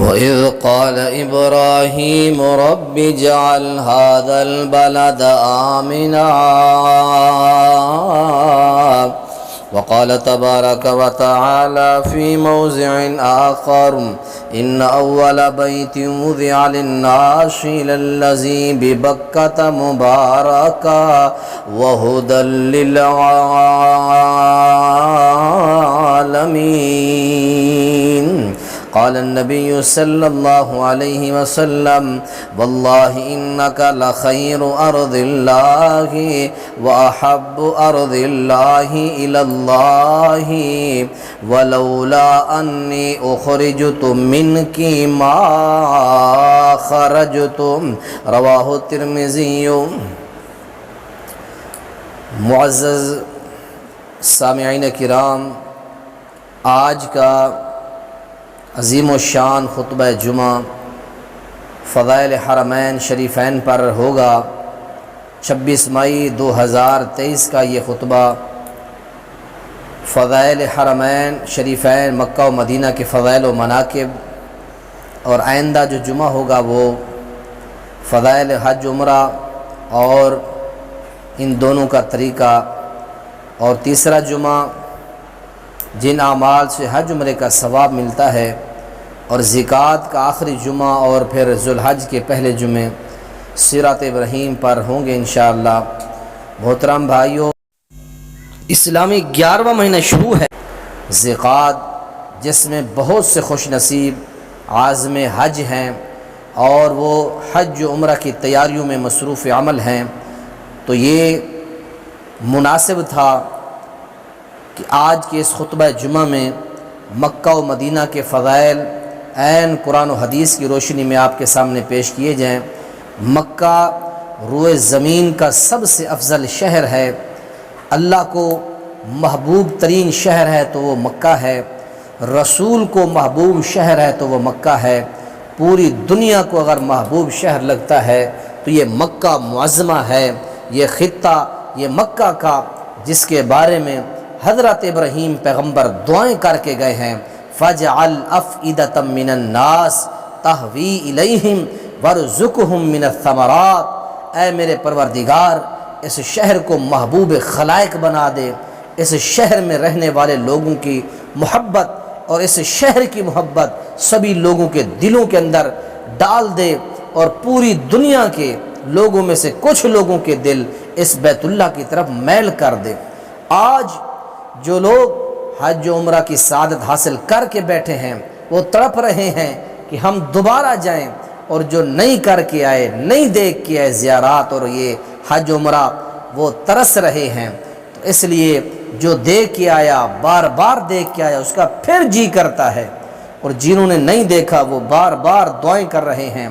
وَإِذْ قَالَ إِبْرَاهِيمُ رَبِّ اجْعَلْ هَذَا الْبَلَدَ آمِنًا وقال تبارك وتعالى في موضع آخر إن أول بيت وضع للناس للذي ببكة مباركا وهدى للعالمين. قال النبي صلى الله عليه وسلم والله إنك لخير أرض الله وأحب أرض الله إلى الله ولولا أني أخرجت منك ما خرجت. رواه الترمذي. معزز سامعین کرام، آج کا عظیم و شان خطبہ جمعہ فضائل حرمین شریفین پر ہوگا. 26 مئی 2023 کا یہ خطبہ فضائل حرمین شریفین مکہ و مدینہ کے فضائل و مناقب، اور آئندہ جو جمعہ ہوگا وہ فضائل حج عمرہ اور ان دونوں کا طریقہ، اور تیسرا جمعہ جن اعمال سے حج عمرے کا ثواب ملتا ہے، اور زکوٰۃ کا آخری جمعہ، اور پھر ذوالحج کے پہلے جمعے سیرت ابراہیم پر ہوں گے انشاءاللہ. محترم بھائیوں، اسلامی 11واں مہینہ شروع ہے زکوٰۃ، جس میں بہت سے خوش نصیب عازم حج ہیں اور وہ حج و عمرہ کی تیاریوں میں مصروف عمل ہیں. تو یہ مناسب تھا کہ آج کے اس خطبہ جمعہ میں مکہ و مدینہ کے فضائل عین قرآن و حدیث کی روشنی میں آپ کے سامنے پیش کیے جائیں. مکہ روئے زمین کا سب سے افضل شہر ہے. اللہ کو محبوب ترین شہر ہے تو وہ مکہ ہے، رسول کو محبوب شہر ہے تو وہ مکہ ہے. پوری دنیا کو اگر محبوب شہر لگتا ہے تو یہ مکہ معظمہ ہے. یہ خطہ، یہ مکہ کا جس کے بارے میں حضرت ابراہیم پیغمبر دعائیں کر کے گئے ہیں، فَاجْعَلْ أَفْئِدَةً مِّنَ النَّاسِ تَهْوِي إِلَيْهِمْ وَارْزُقْهُم مِّنَ الثَّمَرَاتِ. اے میرے پروردگار، اس شہر کو محبوب خلائق بنا دے، اس شہر میں رہنے والے لوگوں کی محبت اور اس شہر کی محبت سبھی لوگوں کے دلوں کے اندر ڈال دے، اور پوری دنیا کے لوگوں میں سے کچھ لوگوں کے دل اس بیت اللہ کی طرف میل کر دے. آج جو لوگ حج و عمرہ کی سعادت حاصل کر کے بیٹھے ہیں وہ تڑپ رہے ہیں کہ ہم دوبارہ جائیں، اور جو نہیں کر کے آئے، نہیں دیکھ کے آئے زیارات اور یہ حج و عمرہ، وہ ترس رہے ہیں. تو اس لیے جو دیکھ کے آیا، بار بار دیکھ کے آیا، اس کا پھر جی کرتا ہے، اور جنہوں نے نہیں دیکھا وہ بار بار دعائیں کر رہے ہیں.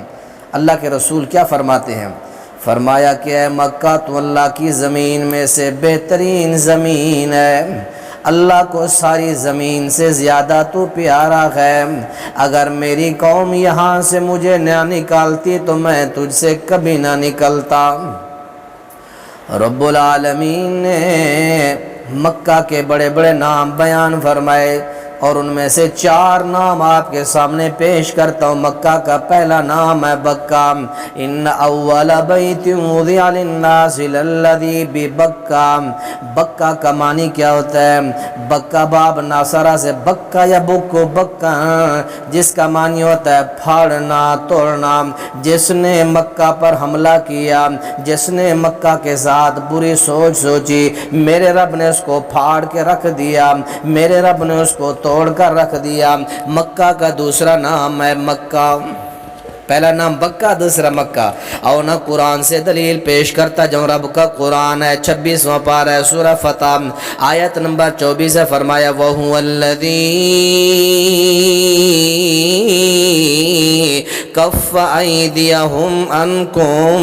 اللہ کے رسول کیا فرماتے ہیں؟ فرمایا کہ اے مکہ، تو اللہ کی زمین میں سے بہترین زمین ہے، اللہ کو ساری زمین سے زیادہ تو پیارا ہے. اگر میری قوم یہاں سے مجھے نہ نکالتی تو میں تجھ سے کبھی نہ نکلتا. رب العالمین نے مکہ کے بڑے بڑے نام بیان فرمائے، اور ان میں سے 4 نام آپ کے سامنے پیش کرتا ہوں. مکہ کا پہلا نام ہے بکہ. ان اول بیت وضع للناس للذی ببکہ. بکہ کا معنی کیا ہوتا ہے؟ بکہ باب ناصرہ سے بکہ یا بکو بکہ، جس کا معنی ہوتا ہے پھاڑنا، توڑنا. جس نے مکہ پر حملہ کیا، جس نے مکہ کے ساتھ بری سوچ سوچی، میرے رب نے اس کو پھاڑ کے رکھ دیا، میرے رب نے اس کو توڑ کر رکھ دیا. مکہ کا دوسرا نام ہے مکہ. پہلا نام بکہ، دوسرا مکہ. اور نہ قرآن سے دلیل پیش کرتا جو رب کا قرآن ہے. 26واں پارہ ہے سورہ فتح، آیت نمبر 24 ہے. فرمایا وَهُوَ الَّذِي كَفَّ أَيْدِيَهُمْ عَنْكُمْ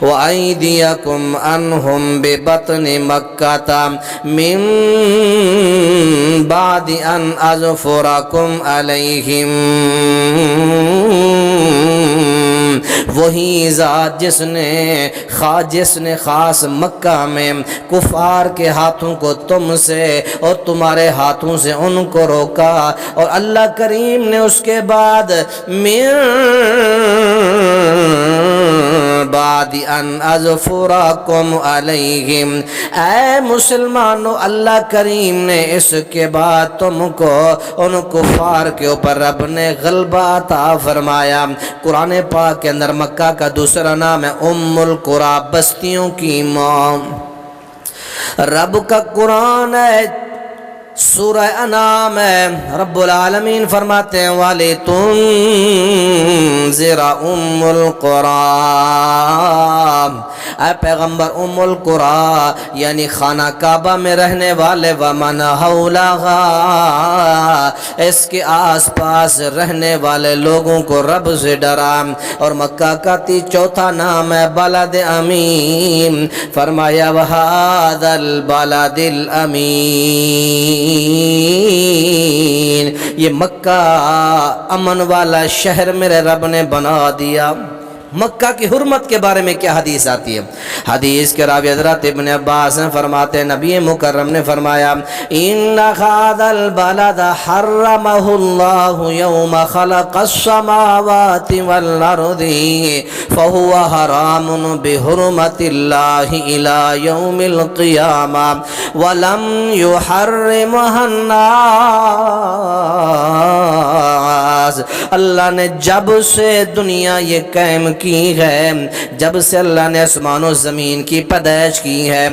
وَأَيْدِيَكُمْ عَنْهُمْ بِبَطْنِ مَكَّةَ مِنْ بَعْدِ أَنْ أَظْفَرَكُمْ عَلَيْهِمْ وہی ذات جس نے خاص مکہ میں کفار کے ہاتھوں کو تم سے اور تمہارے ہاتھوں سے ان کو روکا، اور اللہ کریم نے اس کے بعد بعد ان اظفرکم علیہم، اے مسلمانوں اللہ کریم نے اس کے بعد تم کو ان کفار کے اوپر رب نے غلبہ عطا فرمایا۔ قرآن پاک کے اندر مکہ کا دوسرا نام ہے ام القریٰ، بستیوں کی ماں۔ رب کا قرآن ہے، سورہ انعام ہے، رب العالمین فرماتے ہیں وَلِتُنذِرَ أُمُّ الْقُرَىٰ، اے پیغمبر ام القریٰ یعنی خانہ کعبہ میں رہنے والے وَمَنْ حَوْلَهَا، اس کے آس پاس رہنے والے لوگوں کو رب سے ڈرا۔ اور مکہ کا چوتھا نام ہے بلد امین، فرمایا وَهَذَا الْبَلَدِ الْأَمِينَ، یہ مکہ امن والا شہر میرے رب نے بنا دیا۔ مکہ کی حرمت کے بارے میں کیا حدیث آتی ہے؟ حدیث کے راوی حضرت ابن عباس فرماتے ہیں نبی مکرم نے فرمایا ان هذا البلد حرمه الله يوم خلق السماوات والارض فهو حرام بحرمة الله الى يوم القيامة ولم يحرمها الناس، اللہ نے جب سے دنیا یہ قائم کی ہے، جب سے اللہ نے آسمان و زمین کی پیدائش کی ہے،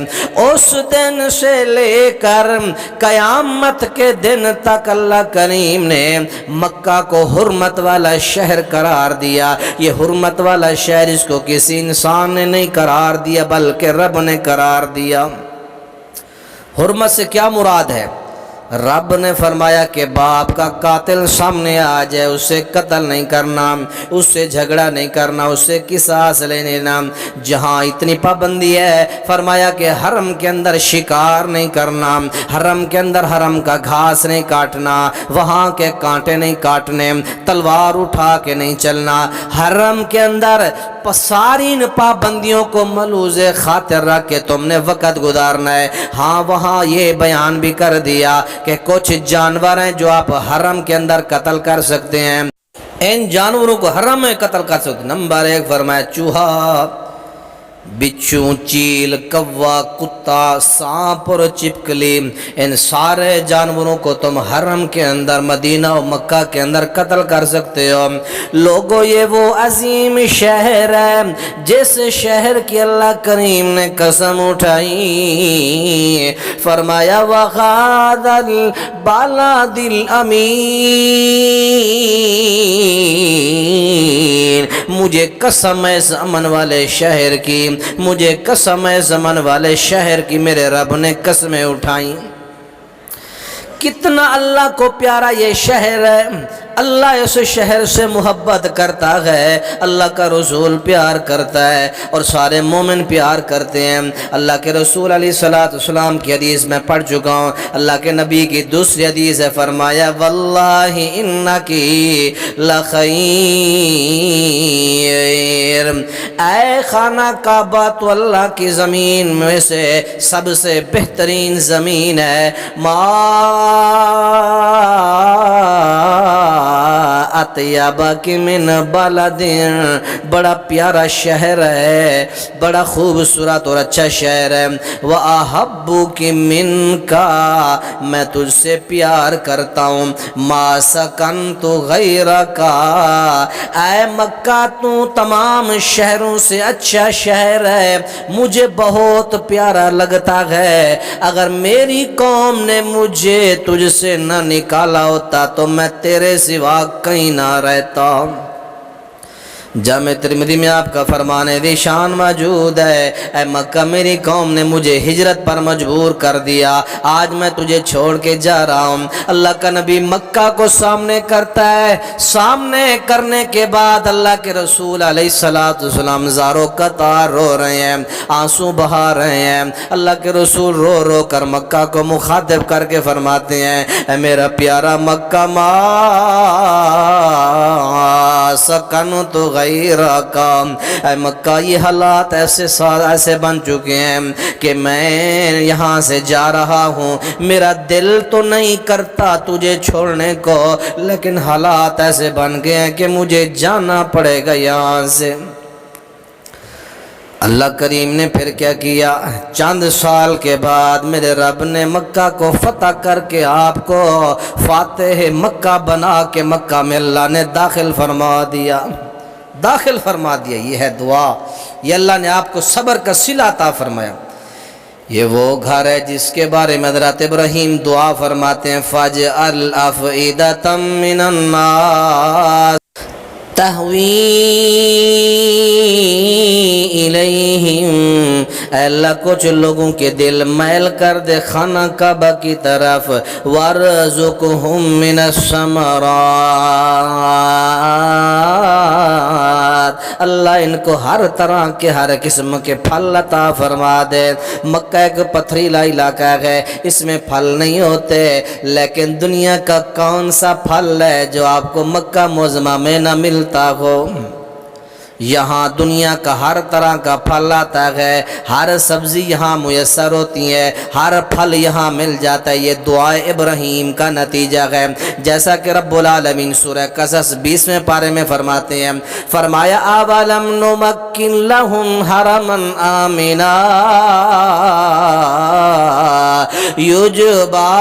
اس دن سے لے کر قیامت کے دن تک اللہ کریم نے مکہ کو حرمت والا شہر قرار دیا۔ یہ حرمت والا شہر اس کو کسی انسان نے نہیں قرار دیا بلکہ رب نے قرار دیا۔ حرمت سے کیا مراد ہے؟ رب نے فرمایا کہ باپ کا قاتل سامنے آ جائے اسے قتل نہیں کرنا، اس سے جھگڑا نہیں کرنا، اس سے قصاص لینا۔ جہاں اتنی پابندی ہے فرمایا کہ حرم کے اندر شکار نہیں کرنا، حرم کے اندر حرم کا گھاس نہیں کاٹنا، وہاں کے کانٹے نہیں کاٹنے، تلوار اٹھا کے نہیں چلنا، حرم کے اندر ساری ان پابندیوں کو ملحوظ خاطر رکھ کے تم نے وقت گزارنا ہے۔ ہاں وہاں یہ بیان بھی کر دیا کہ کچھ جانور ہیں جو آپ حرم کے اندر قتل کر سکتے ہیں، ان جانوروں کو حرم میں قتل کر سکتے ہیں۔ نمبر 1 فرمایا چوہا، بچھو، چیل، کوا، کتا، سانپ اور چپکلی، ان سارے جانوروں کو تم حرم کے اندر مدینہ و مکہ کے اندر قتل کر سکتے ہو۔ لوگو یہ وہ عظیم شہر ہے جس شہر کی اللہ کریم نے قسم اٹھائی، فرمایا وَهَذَا الْبَلَدِ الْأَمِينَ، مجھے قسم ہے اس امن والے شہر کی، مجھے قسم ہے زمن والے شہر کی، میرے رب نے قسمیں اٹھائیں۔ کتنا اللہ کو پیارا یہ شہر ہے، اللہ اس شہر سے محبت کرتا ہے، اللہ کا رسول پیار کرتا ہے اور سارے مومن پیار کرتے ہیں۔ اللہ کے رسول علیہ السلام کی حدیث میں پڑھ چکا ہوں، اللہ کے نبی کی دوسری حدیث ہے، فرمایا واللہ انکی لخیر، اے خانہ کعبہ تو اللہ کی زمین میں سے سب سے بہترین زمین ہے، اطیبک من بلد، بڑا پیارا شہر ہے، بڑا خوبصورت اور اچھا شہر ہے، وَأَحَبُّكِ مِنْكَ، میں تجھ سے پیار کرتا ہوں، مَا سَكَنْتُ غَيْرَكَ، اے مکہ تو تمام شہروں سے اچھا شہر ہے، مجھے بہت پیارا لگتا ہے، اگر میری قوم نے مجھے تجھ سے نہ نکالا ہوتا تو میں تیرے سوا کہیں نہ رہتا۔ جامع ترمذی میں آپ کا فرمان ذیشان موجود ہے، اے مکہ میری قوم نے مجھے ہجرت پر مجبور کر دیا، آج میں تجھے چھوڑ کے جا رہا ہوں۔ اللہ کا نبی مکہ کو سامنے کرتا ہے، سامنے کرنے کے بعد اللہ کے رسول علیہ السلام زاروں قطار رو رہے ہیں، آنسو بہا رہے ہیں۔ اللہ کے رسول رو رو کر مکہ کو مخاطب کر کے فرماتے ہیں اے میرا پیارا مکہ، ما سک سکنت غیرک، اے مکہ یہ حالات ایسے بن چکے ہیں کہ میں یہاں سے جا رہا ہوں، میرا دل تو نہیں کرتا تجھے چھوڑنے کو، لیکن حالات ایسے بن گئے ہیں کہ مجھے جانا پڑے گا یہاں سے۔ اللہ کریم نے پھر کیا کیا، چند سال کے بعد میرے رب نے مکہ کو فتح کر کے آپ کو فاتح مکہ بنا کے مکہ میں اللہ نے داخل فرما دیا، داخل فرما دیا۔ یہ ہے دعا، یہ اللہ نے آپ کو صبر کا صلہ عطا فرمایا۔ یہ وہ گھر ہے جس کے بارے میں حضرت ابراہیم دعا فرماتے ہیں، فَاجْعَلْ أَفْئِدَةً مِّنَ النَّاسِ تَهْوِي إِلَيْهِمْ، اے اللہ کچھ لوگوں کے دل میل کر دے خانہ کعبہ کی طرف، وَارْزُقْهُم مِّنَ الثَّمَرَاتِ، اللہ ان کو ہر طرح کے ہر قسم کے پھل عطا فرما دے۔ مکہ ایک پتھریلا علاقہ ہے، اس میں پھل نہیں ہوتے، لیکن دنیا کا کون سا پھل ہے جو آپ کو مکہ معظمہ میں نہ ملتا ہو؟ یہاں دنیا کا ہر طرح کا پھل آتا ہے، ہر سبزی یہاں میسر ہوتی ہے، ہر پھل یہاں مل جاتا ہے۔ یہ دعائے ابراہیم کا نتیجہ ہے، جیسا کہ رب العالمین سورہ قصص 20ویں پارے میں فرماتے ہیں، فرمایا اولم نمکن لہم حرما آمنا یجبا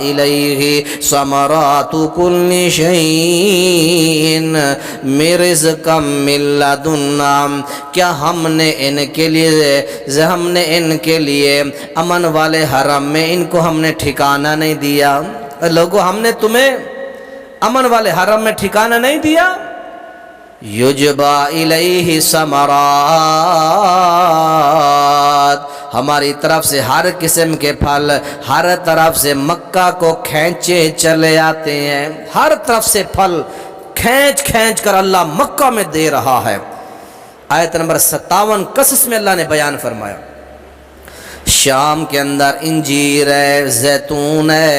الیہ ثمرات کل شیء رزقا من لدنا، کیا ہم نے ان کے لیے امن والے حرم میں ان کو ہم نے ٹھکانہ نہیں دیا؟ لوگوں ہم نے تمہیں امن والے حرم میں ٹھکانہ نہیں دیا؟ یجبا الیہ ثمرات، ہماری طرف سے ہر قسم کے پھل ہر طرف سے مکہ کو کھینچے چلے آتے ہیں، ہر طرف سے پھل کھینچ کھینچ کر اللہ مکہ میں دے رہا ہے۔ آیت نمبر 57 قصص میں اللہ نے بیان فرمایا، شام کے اندر انجیر ہے، زیتون ہے،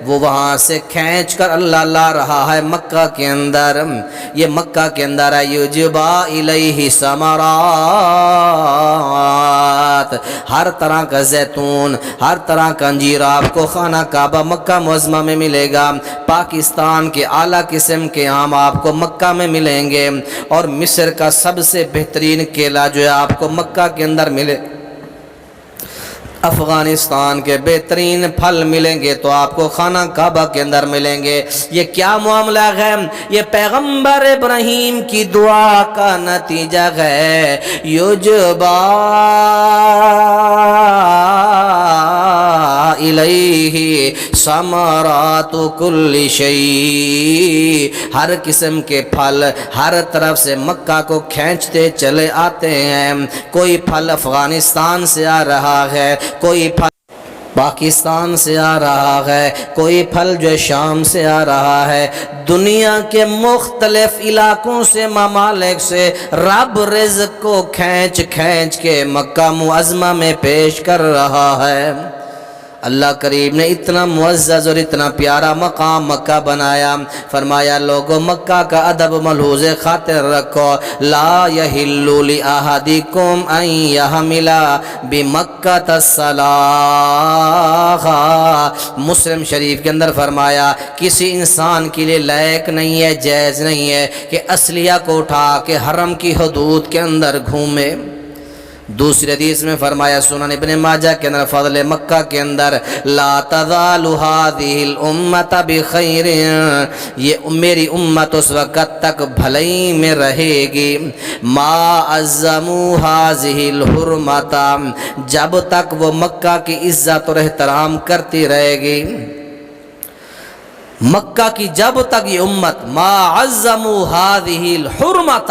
وہ وہاں سے کھینچ کر اللہ لا رہا ہے مکہ کے اندر۔ یہ مکہ کے اندر ہے، یجبا الیہ ثمرات، ہر طرح کا زیتون، ہر طرح کا انجیر آپ کو خانہ کعبہ مکہ معظمہ میں ملے گا۔ پاکستان کے اعلیٰ قسم کے آم آپ کو مکہ میں ملیں گے، اور مصر کا سب سے بہترین کیلا جو ہے آپ کو مکہ کے اندر ملے، افغانستان کے بہترین پھل ملیں گے تو آپ کو خانہ کعبہ کے اندر ملیں گے۔ یہ کیا معاملہ ہے؟ یہ پیغمبر ابراہیم کی دعا کا نتیجہ ہے، یجبا الیہ ثمرات کل شیء، ہر قسم کے پھل ہر طرف سے مکہ کو کھینچتے چلے آتے ہیں۔ کوئی پھل افغانستان سے آ رہا ہے، کوئی پھل پاکستان سے آ رہا ہے، کوئی پھل جو شام سے آ رہا ہے، دنیا کے مختلف علاقوں سے ممالک سے رب رزق کو کھینچ کھینچ کے مکہ معظمہ میں پیش کر رہا ہے۔ اللہ کریم نے اتنا معزز اور اتنا پیارا مقام مکہ بنایا، فرمایا لوگوں مکہ کا ادب ملحوظ خاطر رکھو، لا یحل لأحدکم ان یحمل بمکہ السلاح، مسلم شریف کے اندر فرمایا کسی انسان کے لیے لائق نہیں ہے، جائز نہیں ہے کہ اسلحہ کو اٹھا کے حرم کی حدود کے اندر گھومے۔ دوسری حدیث میں فرمایا سنن ابن ماجہ کے اندر فضل مکہ کے اندر، لا تزال هذه الامت بخیر، یہ میری امت اس وقت تک بھلائی میں رہے گی، ما عظموا هذه الحرمت، جب تک وہ مکہ کی عزت اور احترام کرتی رہے گی۔ مکہ کی جب تک یہ امت ما عظموا هذه الحرمت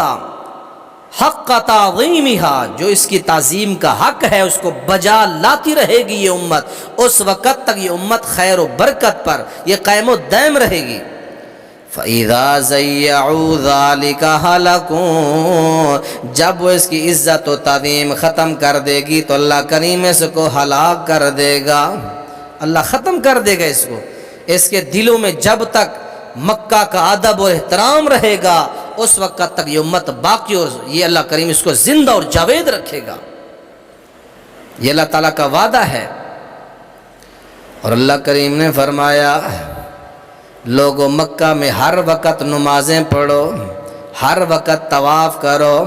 حق تعظیمہا، جو اس کی تعظیم کا حق ہے اس کو بجا لاتی رہے گی یہ امت، اس وقت تک یہ امت خیر و برکت پر یہ قائم و دائم رہے گی۔ فَإِذَا زَيَّعُوا ذَلِكَ هَلَكُوا، جب وہ اس کی عزت و تعظیم ختم کر دے گی تو اللہ کریم اس کو ہلاک کر دے گا، اللہ ختم کر دے گا اس کو۔ اس کے دلوں میں جب تک مکہ کا ادب اور احترام رہے گا اس وقت تک یہ امت باقی اور یہ اللہ کریم اس کو زندہ اور جاوید رکھے گا. یہ اللہ تعالیٰ کا وعدہ ہے. اور اللہ کریم نے فرمایا لوگوں مکہ میں ہر وقت نمازیں پڑھو، ہر وقت طواف کرو.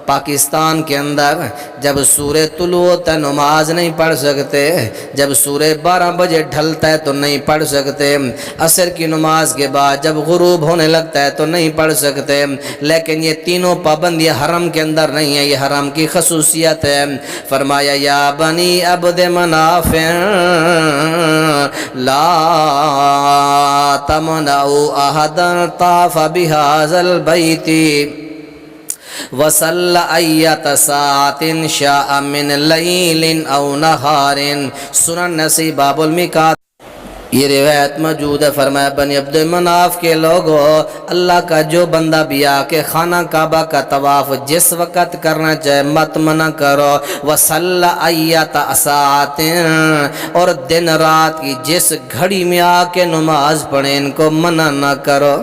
پاکستان کے اندر جب سورہ طلوع ہوتا ہے نماز نہیں پڑھ سکتے، جب سورہ 12 بجے ڈھلتا ہے تو نہیں پڑھ سکتے، عصر کی نماز کے بعد جب غروب ہونے لگتا ہے تو نہیں پڑھ سکتے. لیکن یہ تینوں پابندیاں حرم کے اندر نہیں ہیں، یہ حرم کی خصوصیت ہے. فرمایا یا بنی عبد مناف لا تمنعوا احدا طاف بهذا البيت وصل ایت ساعت شاء من لیل او نہار. سنن نسی باب المیقات یہ روایت موجود ہے. فرمایا بنی عبد مناف کے لوگوں، اللہ کا جو بندہ بھی آ کے خانہ کعبہ کا طواف جس وقت کرنا چاہے مت منع کرو. وصلی ایت ساعت، اور دن رات کی جس گھڑی میں آ کے نماز پڑھیں ان کو منع نہ کرو.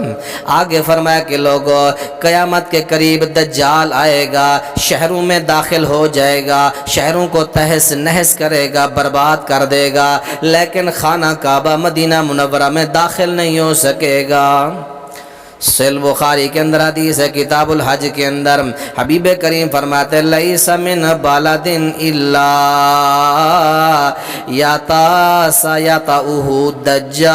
آگے فرمایا کہ لوگوں قیامت کے قریب دجال آئے گا، شہروں میں داخل ہو جائے گا، شہروں کو تہس نہس کرے گا، برباد کر دے گا، لیکن خانہ کعبہ مدینہ منورہ میں داخل نہیں ہو سکے گا. صحیح بخاری کے اندر حدیث ہے، کتاب الحج کے اندر حبیب کریم فرماتے لیس من بلد الا یطأہ دجال.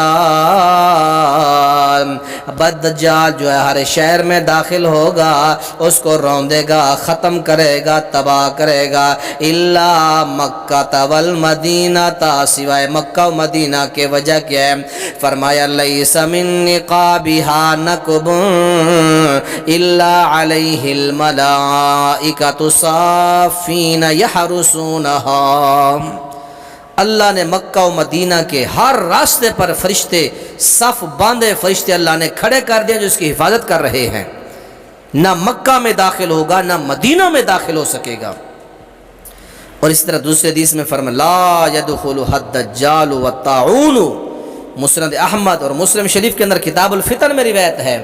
دجال جو ہے ہر شہر میں داخل ہوگا، اس کو روندے گا، ختم کرے گا، تباہ کرے گا. الا مکہ والمدینہ، سوائے مکہ و مدینہ کے وجہ کیا ہے؟ فرمایا لیس من نقابہا نقب الا علیہ الملائکۃ صافین یحرسونہا. اللہ نے مکہ و مدینہ کے ہر راستے پر فرشتے صف باندھے، فرشتے اللہ نے کھڑے کر دیا جو اس کی حفاظت کر رہے ہیں. نہ مکہ میں داخل ہوگا نہ مدینہ میں داخل ہو سکے گا. اور اس طرح دوسرے حدیث میں فرمایا لا يدخلها الدجال والطاعون. مسند احمد اور مسلم شریف کے اندر کتاب الفتن میں روایت ہے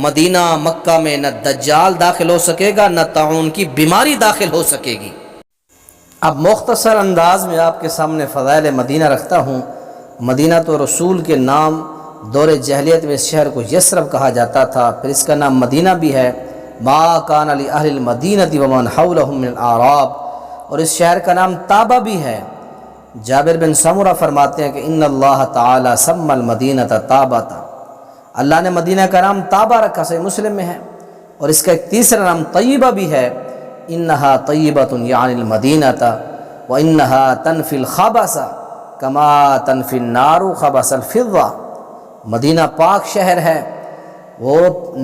مدینہ مکہ میں نہ دجال داخل ہو سکے گا نہ طاعون کی بیماری داخل ہو سکے گی. اب مختصر انداز میں آپ کے سامنے فضائل مدینہ رکھتا ہوں. مدینہ تو رسول کے نام دور جاہلیت میں اس شہر کو یثرب کہا جاتا تھا، پھر اس کا نام مدینہ بھی ہے. ما کان لأہل المدینہ ومن حولہم من الاعراب، اور اس شہر کا نام طابہ بھی ہے. جابر بن سمرہ فرماتے ہیں کہ ان اللہ تعالی سمى المدینہ طابہ، اللہ نے مدینہ کا نام طابہ رکھا، صحیح مسلم میں ہے. اور اس کا ایک تیسرا نام طیبہ بھی ہے، انہا طیبۃ یعنی المدینہ وانہا تنفی الخبث کما تنفی النار خبث الفضہ. مدینہ پاک شہر ہے، وہ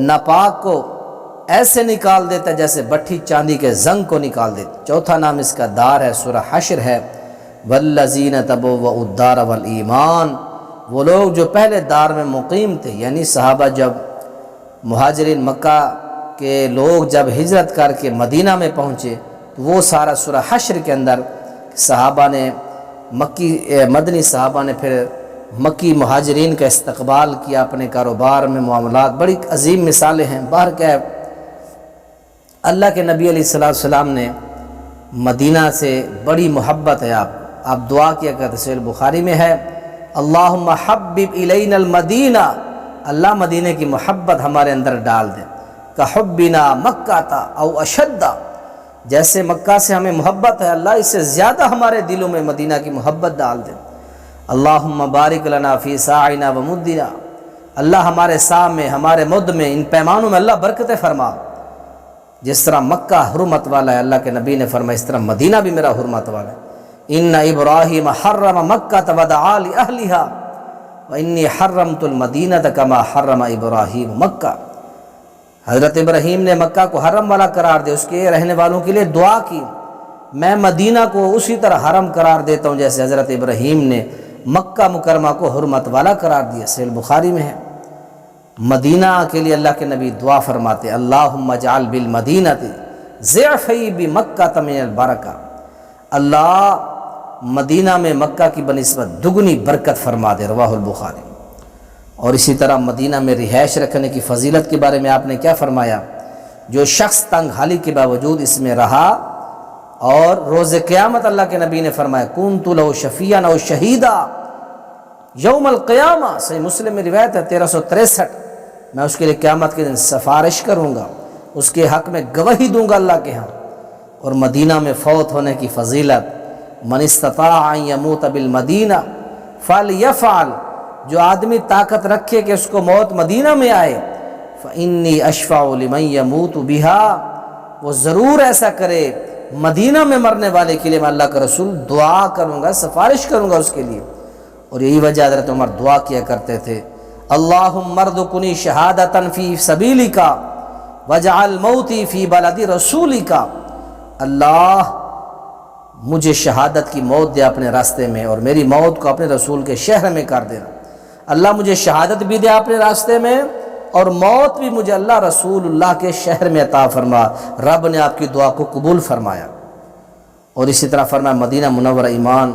ناپاک کو ایسے نکال دیتا ہے جیسے بٹھی چاندی کے زنگ کو نکال دیتا. چوتھا نام اس کا دار ہے، سورہ حشر ہے. والذین تبوؤا الدار والایمان، وہ لوگ جو پہلے دار میں مقیم تھے، یعنی صحابہ جب مہاجرین مکہ کے لوگ جب ہجرت کر کے مدینہ میں پہنچے تو وہ سارا سورہ حشر کے اندر صحابہ نے مدنی صحابہ نے پھر مکی مہاجرین کا استقبال کیا اپنے کاروبار میں، معاملات. بڑی عظیم مثالیں ہیں. باہر کیا ہے، اللہ کے نبی علیہ السلام نے مدینہ سے بڑی محبت ہے. آپ دعا کیا کرتے، صحیح بخاری میں ہے اللہم حبب الینا المدینہ، اللہ مدینہ کی محبت ہمارے اندر ڈال دے. کحبنا مکہ تا او اشد، جیسے مکہ سے ہمیں محبت ہے اللہ اس سے زیادہ ہمارے دلوں میں مدینہ کی محبت ڈال دے. اللہم بارک لنا فی ساعنا و مدنا، اللہ ہمارے سا میں ہمارے مد میں ان پیمانوں میں اللہ برکتیں فرما. جس طرح مکہ حرمت والا ہے، اللہ کے نبی نے فرمایا اس طرح مدینہ بھی میرا حرمت والا ہے. ان ابراہیم حرم مکہ ودعا لأہلہا وانی حرمت المدینہ کما حرم ابراہیم مکہ. حضرت ابراہیم نے مکہ کو حرم والا قرار دیا، اس کے رہنے والوں کے لیے دعا کی. میں مدینہ کو اسی طرح حرم قرار دیتا ہوں جیسے حضرت ابراہیم نے مکہ مکرمہ کو حرمت والا قرار دیا. صحیح بخاری میں ہے. مدینہ کے لیے اللہ کے نبی دعا فرماتے اللہم اجعل بالمدینہ ضعفی بمکہ من البرکہ، اللہ مدینہ میں مکہ کی بنسبت دگنی برکت فرما دے. رواہ البخاری. اور اسی طرح مدینہ میں رہائش رکھنے کی فضیلت کے بارے میں آپ نے کیا فرمایا؟ جو شخص تنگ حالی کے باوجود اس میں رہا، اور روز قیامت اللہ کے نبی نے فرمایا کنت لہ شفیعا او شہیدا یوم القیامہ، صحیح مسلم میں روایت ہے 1363، میں اس کے لیے قیامت کے دن سفارش کروں گا، اس کے حق میں گواہی دوں گا اللہ کے ہاں۔ اور مدینہ میں فوت ہونے کی فضیلت، من استطاع ان یموت بالمدینہ فلیفعل، جو آدمی طاقت رکھے کہ اس کو موت مدینہ میں آئے، فانی اشفع لمن یموت بها، وہ ضرور ایسا کرے، مدینہ میں مرنے والے کے لیے میں اللہ کا رسول دعا کروں گا، سفارش کروں گا اس کے لیے۔ اور یہی وجہ حضرت عمر دعا کیا کرتے تھے، اللہم ارزقنی شہادۃ فی سبیلک واجعل موتی فی بلد رسولک، اللہ مجھے شہادت کی موت دے اپنے راستے میں، اور میری موت کو اپنے رسول کے شہر میں کر دینا۔ اللہ مجھے شہادت بھی دے اپنے راستے میں، اور موت بھی مجھے اللہ رسول اللہ کے شہر میں عطا فرما۔ رب نے آپ کی دعا کو قبول فرمایا۔ اور اسی طرح فرمایا مدینہ منورہ ایمان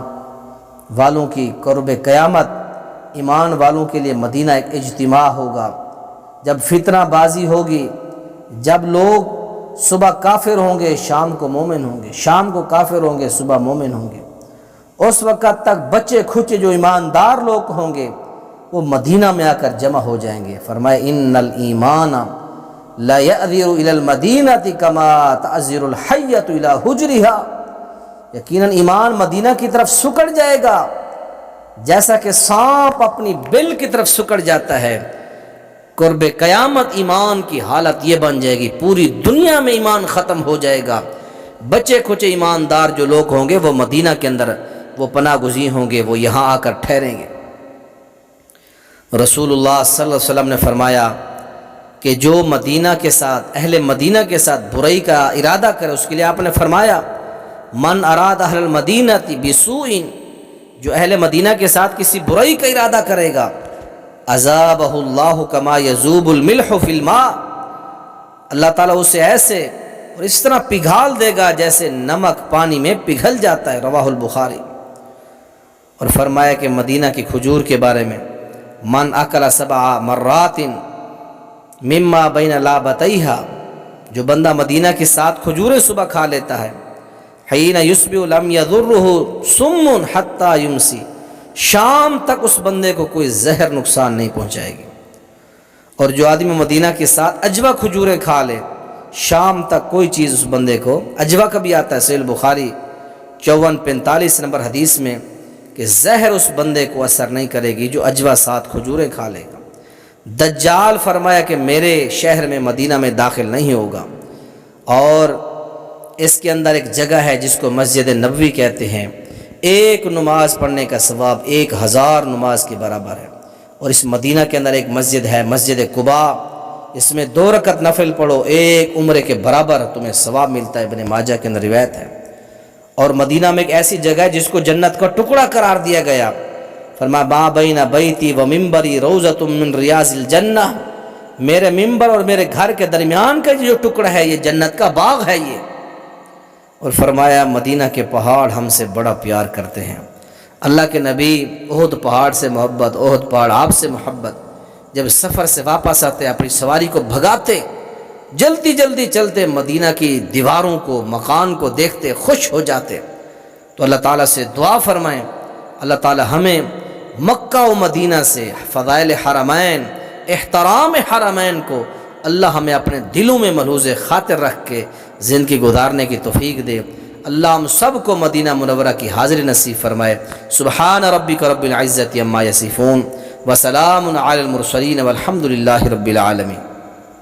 والوں کی قرب قیامت، ایمان والوں کے لیے مدینہ ایک اجتماع ہوگا، جب فتنہ بازی ہوگی، جب لوگ صبح کافر ہوں گے شام کو مومن ہوں گے، شام کو کافر ہوں گے صبح مومن ہوں گے، اس وقت تک بچے کھچے جو ایماندار لوگ ہوں گے وہ مدینہ میں آ کر جمع ہو جائیں گے۔ فرمائے ان الایمان لا یعذر الی المدینہ کما تعذر الحیۃ الی حجرہا، یقیناً ایمان مدینہ کی طرف سکڑ جائے گا جیسا کہ سانپ اپنی بل کی طرف سکڑ جاتا ہے۔ قرب قیامت ایمان کی حالت یہ بن جائے گی، پوری دنیا میں ایمان ختم ہو جائے گا، بچے کھچے ایماندار جو لوگ ہوں گے وہ مدینہ کے اندر وہ پناہ گزین ہوں گے، وہ یہاں آ کر ٹھہریں گے۔ رسول اللہ صلی اللہ علیہ وسلم نے فرمایا کہ جو مدینہ کے ساتھ، اہل مدینہ کے ساتھ برائی کا ارادہ کرے، اس کے لیے آپ نے فرمایا من اراد اہل المدینہ بسوء، جو اہل مدینہ کے ساتھ کسی برائی کا ارادہ کرے گا، عذابہ اللہ کما یذوب الملح فی الماء، اللہ تعالیٰ اسے ایسے اور اس طرح پگھال دے گا جیسے نمک پانی میں پگھل جاتا ہے، رواہ البخاری۔ اور فرمایا کہ مدینہ کی کھجور کے بارے میں من اکل 7 مرات مما بین لابتیہا، جو بندہ مدینہ کی 7 کھجوریں صبح کھا لیتا ہے، حین یصبح لم یضرہ سم حتی یمسی، شام تک اس بندے کو کوئی زہر نقصان نہیں پہنچائے گی۔ اور جو آدمی مدینہ کے ساتھ اجوا کھجوریں کھا لے، شام تک کوئی چیز اس بندے کو، اجوا کا بھی آتا ہے صحیح البخاری 5445 نمبر حدیث میں، کہ زہر اس بندے کو اثر نہیں کرے گی جو اجوا 7 کھجوریں کھا لے گا۔ دجال فرمایا کہ میرے شہر میں مدینہ میں داخل نہیں ہوگا، اور اس کے اندر ایک جگہ ہے جس کو مسجد نبوی کہتے ہیں، ایک نماز پڑھنے کا ثواب 1000 نماز کے برابر ہے۔ اور اس مدینہ کے اندر ایک مسجد ہے، مسجد قباء، اس میں 2 رکعت نفل پڑھو 1 عمرے کے برابر تمہیں ثواب ملتا ہے، ابن ماجہ کے اندر روایت ہے۔ اور مدینہ میں ایک ایسی جگہ ہے جس کو جنت کا ٹکڑا قرار دیا گیا، فرمایا ما بین بیتی و منبری روضۃ من ریاض الجنہ، میرے منبر اور میرے گھر کے درمیان کا جو ٹکڑا ہے یہ جنت کا باغ ہے یہ۔ اور فرمایا مدینہ کے پہاڑ ہم سے بڑا پیار کرتے ہیں، اللہ کے نبی احد پہاڑ سے محبت، احد پہاڑ آپ سے محبت، جب سفر سے واپس آتے اپنی سواری کو بھگاتے، جلدی جلدی چلتے، مدینہ کی دیواروں کو، مکان کو دیکھتے خوش ہو جاتے۔ تو اللہ تعالیٰ سے دعا فرمائیں اللہ تعالیٰ ہمیں مکہ و مدینہ سے فضائل حرمین، احترام حرمین کو اللہ ہمیں اپنے دلوں میں ملحوظ خاطر رکھ کے زندگی گزارنے کی توفیق دے۔ اللہ ہم سب کو مدینہ منورہ کی حاضری نصیب فرمائے۔ سبحان ربک رب العزت عما یصفون وسلام علی المرسلین والحمد للہ رب العالمین۔